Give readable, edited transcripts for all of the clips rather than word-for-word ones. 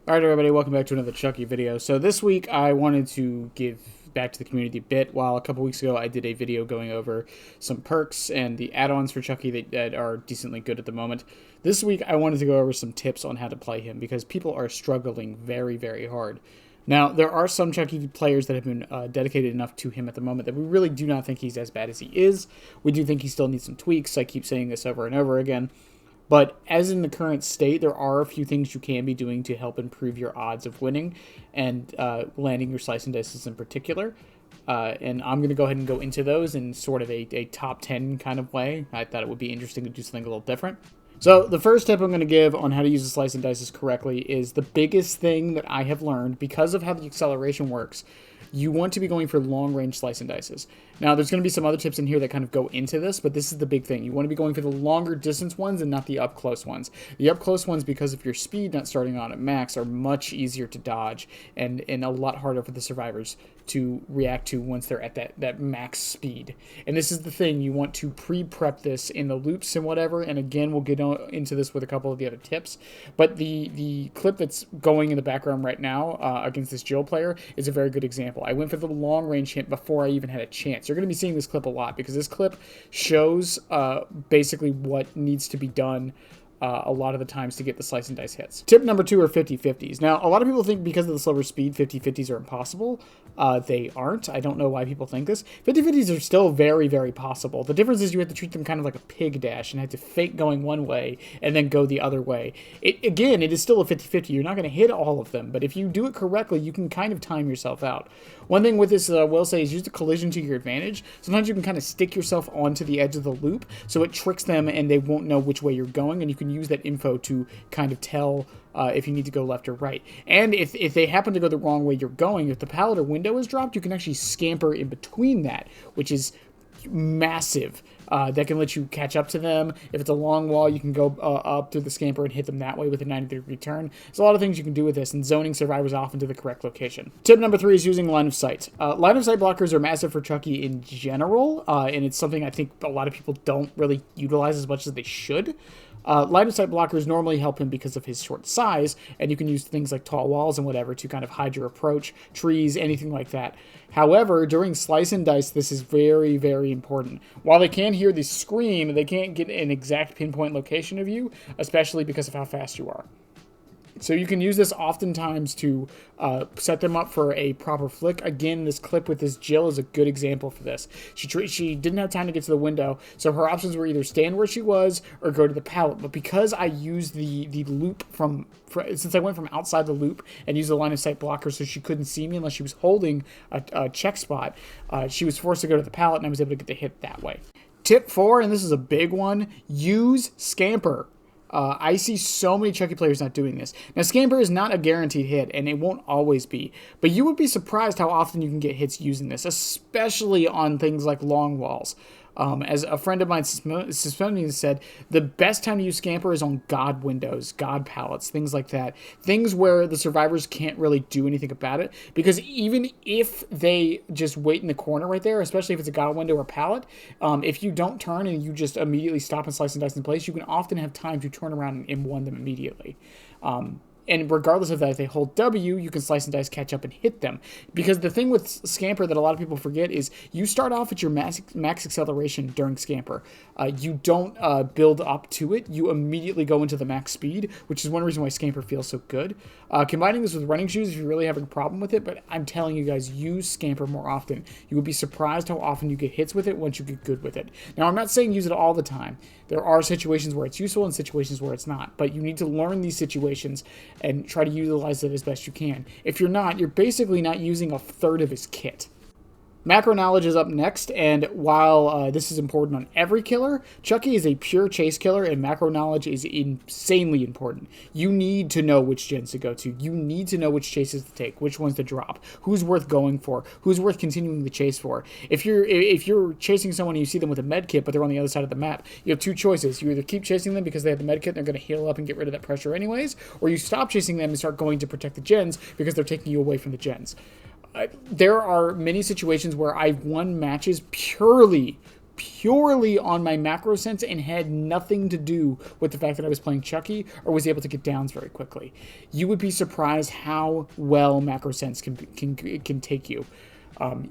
Alright everybody, welcome back to another Chucky video. So this week I wanted to give back to the community a bit. While a couple weeks ago I did a video going over some perks and the add-ons for Chucky that are decently good at the moment. This week I wanted to go over some tips on how to play him because people are struggling very, very hard. Now, there are some Chucky players that have been dedicated enough to him at the moment that we really do not think he's as bad as he is. We do think he still needs some tweaks. I keep saying this over and over again. But as in the current state, there are a few things you can be doing to help improve your odds of winning and landing your slice and dices in particular. And I'm going to go ahead and go into those in sort of a top 10 kind of way. I thought it would be interesting to do something a little different. So the first tip I'm going to give on how to use the slice and dices correctly is the biggest thing that I have learned because of how the acceleration works. You want to be going for long-range slice and dices. Now, there's going to be some other tips in here that kind of go into this, but this is the big thing. You want to be going for the longer distance ones and not the up-close ones. The up-close ones, because of your speed not starting on at max, are much easier to dodge and a lot harder for the survivors to react to once they're at that max speed. And this is the thing. You want to pre-prep this in the loops and whatever, and again, we'll get into this with a couple of the other tips. But the clip that's going in the background right now against this Jill player is a very good example. I went for the long-range hit before I even had a chance. You're going to be seeing this clip a lot because this clip shows basically what needs to be done a lot of the times to get the slice and dice hits. Tip number 2 are 50-50s. Now, a lot of people think because of the slower speed, 50-50s are impossible. They aren't. I don't know why people think this. 50-50s are still very, very possible. The difference is you have to treat them kind of like a pig dash and have to fake going one way and then go the other way. Again, it is still a 50-50. You're not going to hit all of them, but if you do it correctly, you can kind of time yourself out. One thing with this, I will say, is use the collision to your advantage. Sometimes you can kind of stick yourself onto the edge of the loop, so it tricks them and they won't know which way you're going, and you can use that info to kind of tell if you need to go left or right. And if they happen to go the wrong way you're going, if the pallet or window is dropped, you can actually scamper in between that, which is massive. That can let you catch up to them. If it's a long wall, you can go up through the scamper and hit them that way with a 90-degree turn. There's a lot of things you can do with this, and zoning survivors off into the correct location. Tip number 3 is using line of sight. Line of sight blockers are massive for Chucky in general, and it's something I think a lot of people don't really utilize as much as they should. Line of sight blockers normally help him because of his short size, and you can use things like tall walls and whatever to kind of hide your approach, trees, anything like that. However, during slice and dice, this is very, very important. While they can hear the scream, they can't get an exact pinpoint location of you, especially because of how fast you are. So you can use this oftentimes to set them up for a proper flick. Again, this clip with this Jill is a good example for this. She didn't have time to get to the window, so her options were either stand where she was or go to the pallet. But because I used the loop since I went from outside the loop and used the line of sight blocker so she couldn't see me unless she was holding a check spot, she was forced to go to the pallet and I was able to get the hit that way. Tip 4, and this is a big one, use Scamper. I see so many Chucky players not doing this. Now, Scamper is not a guaranteed hit, and it won't always be. But you would be surprised how often you can get hits using this, especially on things like long walls. As a friend of mine suspending said, the best time to use Scamper is on God windows, God pallets, things like that. Things where the survivors can't really do anything about it. Because even if they just wait in the corner right there, especially if it's a God window or pallet, if you don't turn and you just immediately stop and slice and dice in place, you can often have time to turn around and one them immediately. And regardless of that, if they hold W, you can slice and dice, catch up, and hit them. Because the thing with Scamper that a lot of people forget is you start off at your max acceleration during Scamper. You don't build up to it. You immediately go into the max speed, which is one reason why Scamper feels so good. Combining this with running shoes if you're really having a problem with it, but I'm telling you guys, use Scamper more often. You would be surprised how often you get hits with it once you get good with it. Now, I'm not saying use it all the time. There are situations where it's useful and situations where it's not, but you need to learn these situations and try to utilize it as best you can. If you're not, you're basically not using a third of his kit. Macro knowledge is up next, and while this is important on every killer, Chucky is a pure chase killer, and macro knowledge is insanely important. You need to know which gens to go to. You need to know which chases to take, which ones to drop, who's worth going for, who's worth continuing the chase for. If you're chasing someone and you see them with a med kit, but they're on the other side of the map, you have two choices. You either keep chasing them because they have the med kit and they're going to heal up and get rid of that pressure anyways, or you stop chasing them and start going to protect the gens because they're taking you away from the gens. There are many situations where I've won matches purely purely on my macro sense and had nothing to do with the fact that I was playing Chucky or was able to get downs very quickly. You would be surprised how well macro sense can take you.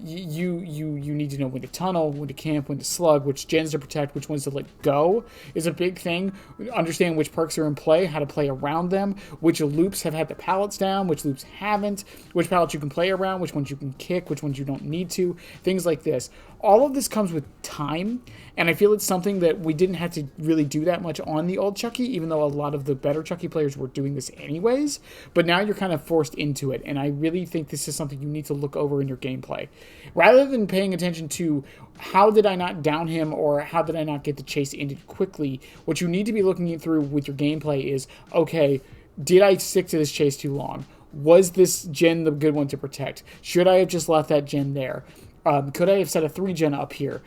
You need to know when to tunnel, when to camp, when to slug, which gens to protect, which ones to let go is a big thing. Understand which perks are in play, how to play around them, which loops have had the pallets down, which loops haven't, which pallets you can play around, which ones you can kick, which ones you don't need to, things like this. All of this comes with time, and I feel it's something that we didn't have to really do that much on the old Chucky, even though a lot of the better Chucky players were doing this anyways, but now you're kind of forced into it, and I really think this is something you need to look over in your gameplay. Rather than paying attention to how did I not down him or how did I not get the chase ended quickly, what you need to be looking through with your gameplay is, okay, did I stick to this chase too long? Was this gen the good one to protect? Should I have just left that gen there? Could I have set a 3-gen up here?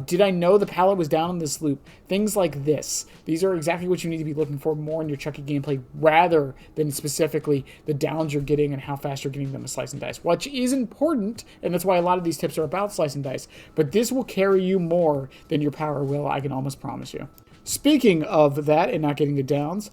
Did I know the pallet was down in this loop? Things like this. These are exactly what you need to be looking for more in your Chucky gameplay rather than specifically the downs you're getting and how fast you're getting them to slice and dice, which is important, and that's why a lot of these tips are about slice and dice. But this will carry you more than your power will, I can almost promise you. Speaking of that and not getting the downs,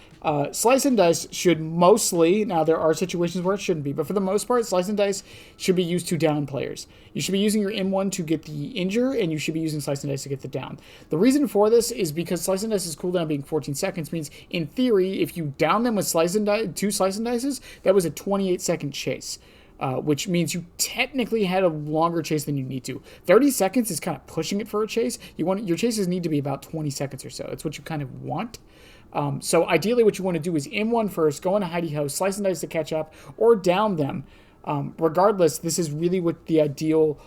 slice and dice should mostly, now there are situations where it shouldn't be, but for the most part, slice and dice should be used to down players. You should be using your M1 to get the injure, and you should be using slice and dice to get the down. The reason for this is because slice and dice's cooldown being 14 seconds means, in theory, if you down them with two slice and dices, that was a 28-second chase. Which means you technically had a longer chase than you need to. 30 seconds is kind of pushing it for a chase. Your chases need to be about 20 seconds or so. That's what you kind of want. So ideally what you want to do is M1 first, go into hidey ho, slice and dice to catch up, or down them. Regardless, this is really what the ideal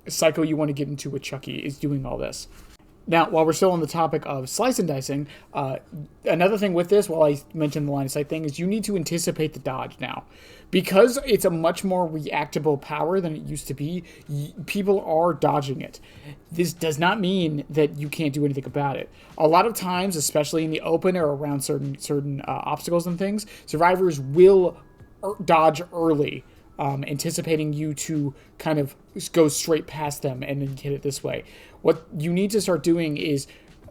cycle you want to get into with Chucky, is doing all this. Now, while we're still on the topic of slice and dicing, another thing with this, while I mentioned the line of sight thing, is you need to anticipate the dodge now. Because it's a much more reactable power than it used to be, people are dodging it. This does not mean that you can't do anything about it. A lot of times, especially in the open or around certain obstacles and things, survivors will dodge early, anticipating you to kind of go straight past them and then hit it this way. What you need to start doing is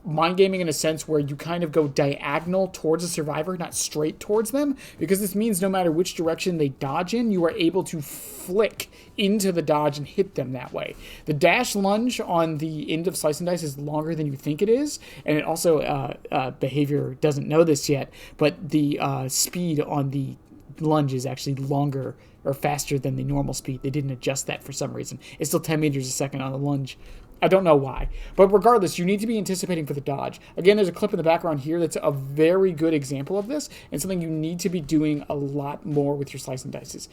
mind gaming in a sense where you kind of go diagonal towards a survivor, not straight towards them, because this means no matter which direction they dodge in, you are able to flick into the dodge and hit them that way. The dash lunge on the end of slice and dice is longer than you think it is, and it also, behavior doesn't know this yet, but the speed on the lunge is actually longer or faster than the normal speed. They didn't adjust that for some reason. It's still 10 meters a second on the lunge. I don't know why. But regardless, you need to be anticipating for the dodge. Again, there's a clip in the background here that's a very good example of this, and something you need to be doing a lot more with your slice and dices.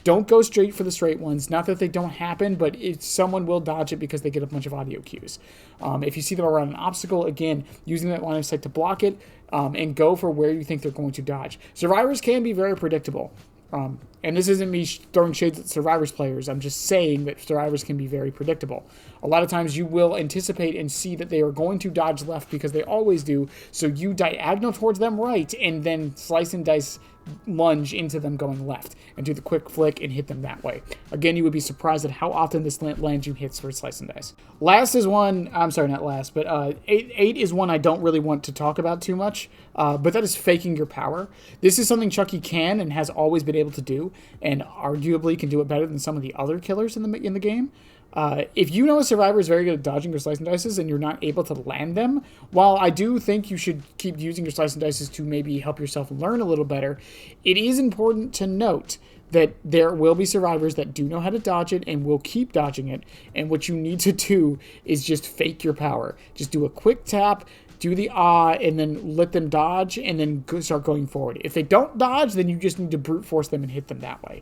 Don't go straight for the straight ones. Not that they don't happen, but someone will dodge it because they get a bunch of audio cues. If you see them around an obstacle, again, using that line of sight to block it, and go for where you think they're going to dodge. Survivors can be very predictable. And this isn't me throwing shades at Survivors players. I'm just saying that Survivors can be very predictable. A lot of times you will anticipate and see that they are going to dodge left because they always do. So you diagonal towards them right and then slice and dice lunge into them going left and do the quick flick and hit them that way. Again, you would be surprised at how often this lands you hits for slice and dice. Last is one, I'm sorry, not last, but 8 is one I don't really want to talk about too much, but that is faking your power. This is something Chucky can and has always been able to do, and arguably can do it better than some of the other killers in the game. If you know a survivor is very good at dodging your slice and dices and you're not able to land them, while I do think you should keep using your slice and dices to maybe help yourself learn a little better, it is important to note that there will be survivors that do know how to dodge it and will keep dodging it, and what you need to do is just fake your power. Just do a quick tap, do the and then let them dodge, and then start going forward. If they don't dodge, then you just need to brute force them and hit them that way.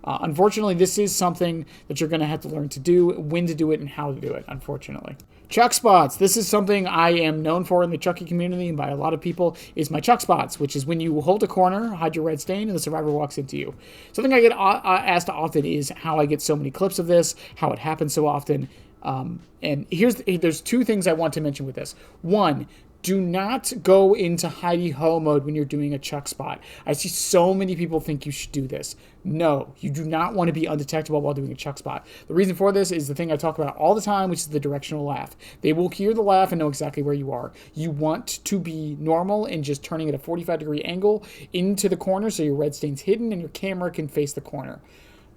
Unfortunately, this is something that you're going to have to learn to do, when to do it, and how to do it, unfortunately. Chuckspots. This is something I am known for in the Chucky community and by a lot of people, is my Chuckspots, which is when you hold a corner, hide your red stain, and the survivor walks into you. Something I get asked often is how I get so many clips of this, how it happens so often. And there's two things I want to mention with this. One, Do not go into hidey-ho mode when you're doing a chuck spot. I see so many people think you should do this. No, you do not want to be undetectable while doing a chuck spot. The reason for this is the thing I talk about all the time, which is the directional laugh. They will hear the laugh and know exactly where you are. You want to be normal and just turning at a 45-degree angle into the corner so your red stain's hidden and your camera can face the corner.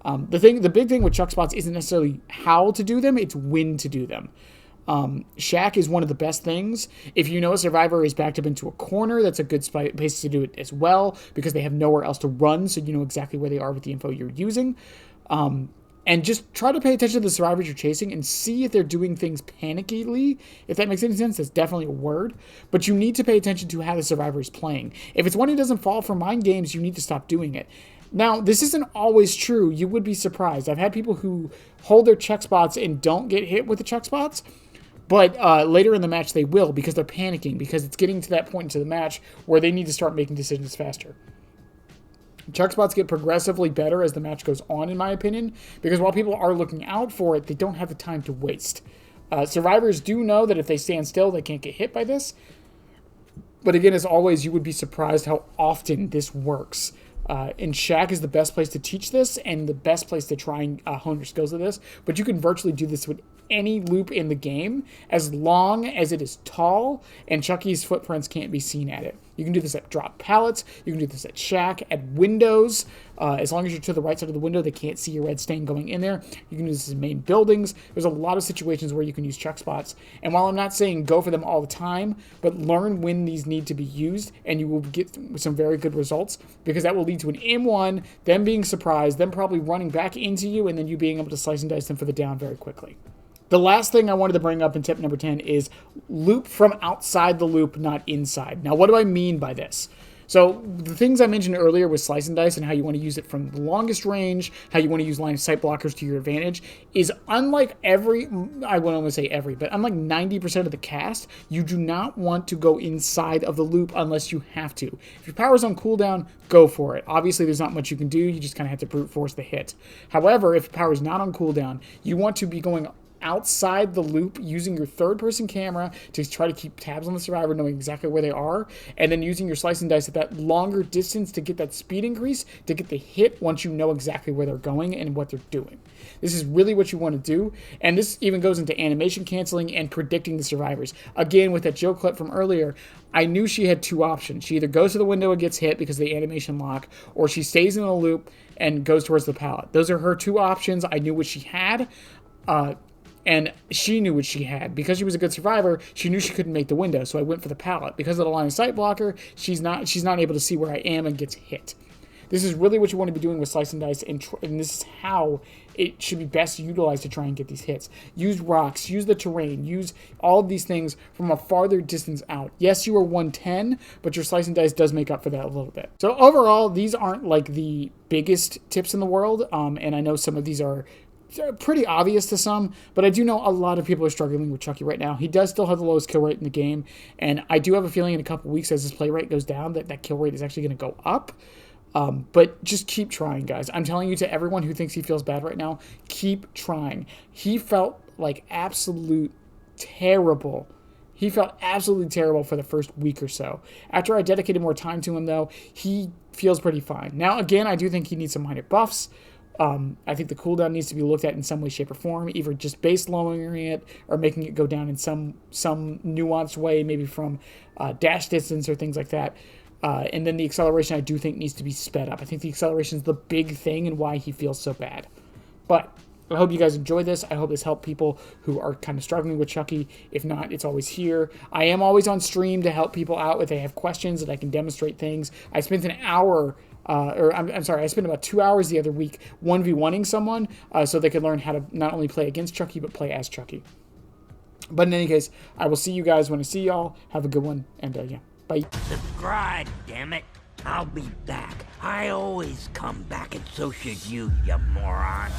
The big thing with chuck spots isn't necessarily how to do them, it's when to do them. Shack is one of the best things. If you know a survivor is backed up into a corner, that's a good place to do it as well, because they have nowhere else to run, so you know exactly where they are with the info you're using. And just try to pay attention to the survivors you're chasing and see if they're doing things panickily. If that makes any sense, that's definitely a word. But you need to pay attention to how the survivor is playing. If it's one who doesn't fall for mind games, you need to stop doing it. Now, this isn't always true. You would be surprised. I've had people who hold their check spots and don't get hit with the check spots. But later in the match, they will, because they're panicking, because it's getting to that point into the match where they need to start making decisions faster. Chuck spots get progressively better as the match goes on, in my opinion, because while people are looking out for it, they don't have the time to waste. Survivors do know that if they stand still, they can't get hit by this. But again, as always, you would be surprised how often this works. And Shack is the best place to teach this and the best place to try and hone your skills with this. But you can virtually do this with any loop in the game as long as it is tall and Chucky's footprints can't be seen at it. You can do this at drop pallets. You can do this at Shack, at windows. As long as you're to the right side of the window, they can't see your red stain going in there. You can do this in main buildings. There's a lot of situations where you can use chuck spots. And while I'm not saying go for them all the time, but learn when these need to be used, and you will get some very good results, because that will lead to an M1, them being surprised, them probably running back into you, and then you being able to slice and dice them for the down very quickly. The last thing I wanted to bring up in tip number 10 is loop from outside the loop, not inside. Now, what do I mean by this? So the things I mentioned earlier with slice and dice and how you want to use it from the longest range, how you want to use line of sight blockers to your advantage, is unlike I won't only say every, but unlike 90% of the cast, you do not want to go inside of the loop unless you have to. If your power's on cooldown, go for it. Obviously, there's not much you can do. You just kind of have to brute force the hit. However, if your power is not on cooldown, you want to be going outside the loop using your third-person camera to try to keep tabs on the survivor, knowing exactly where they are, and then using your slice and dice at that longer distance to get that speed increase, to get the hit once you know exactly where they're going and what they're doing. This is really what you want to do, and this even goes into animation canceling and predicting the survivors. Again, with that Joe clip from earlier, I knew she had two options. She either goes to the window and gets hit because of the animation lock, or she stays in the loop and goes towards the pallet. Those are her two options. I knew what she had. And she knew what she had. Because she was a good survivor, she knew she couldn't make the window, so I went for the pallet. Because of the line of sight blocker, she's not able to see where I am and gets hit. This is really what you want to be doing with slice and dice, and this is how it should be best utilized to try and get these hits. Use rocks, use the terrain, use all of these things from a farther distance out. Yes, you are 110, but your slice and dice does make up for that a little bit. So overall, these aren't like the biggest tips in the world, and I know some of these are pretty obvious to some, but I do know a lot of people are struggling with Chucky right now. He does still have the lowest kill rate in the game, and I do have a feeling in a couple weeks as his play rate goes down that kill rate is actually going to go up. But just keep trying, guys. I'm telling you, to everyone who thinks he feels bad right now, keep trying. He felt like absolute terrible. He felt absolutely terrible for the first week or so. After I dedicated more time to him, though, he feels pretty fine. Now, again, I do think he needs some minor buffs. I think the cooldown needs to be looked at in some way, shape, or form, either just base lowering it or making it go down in some nuanced way, maybe from dash distance or things like that. And then the acceleration, I do think, needs to be sped up. I think the acceleration is the big thing and why he feels so bad. But I hope you guys enjoy this. I hope this helped people who are kind of struggling with Chucky. If not, it's always here. I am always on stream to help people out if they have questions, that I can demonstrate things. I spent an hour... I spent about 2 hours the other week 1v1ing someone so they could learn how to not only play against Chucky, but play as Chucky. But in any case, I will see you guys when I see y'all. Have a good one, and yeah, bye. Subscribe, damn it. I'll be back. I always come back, and so should you, you moron.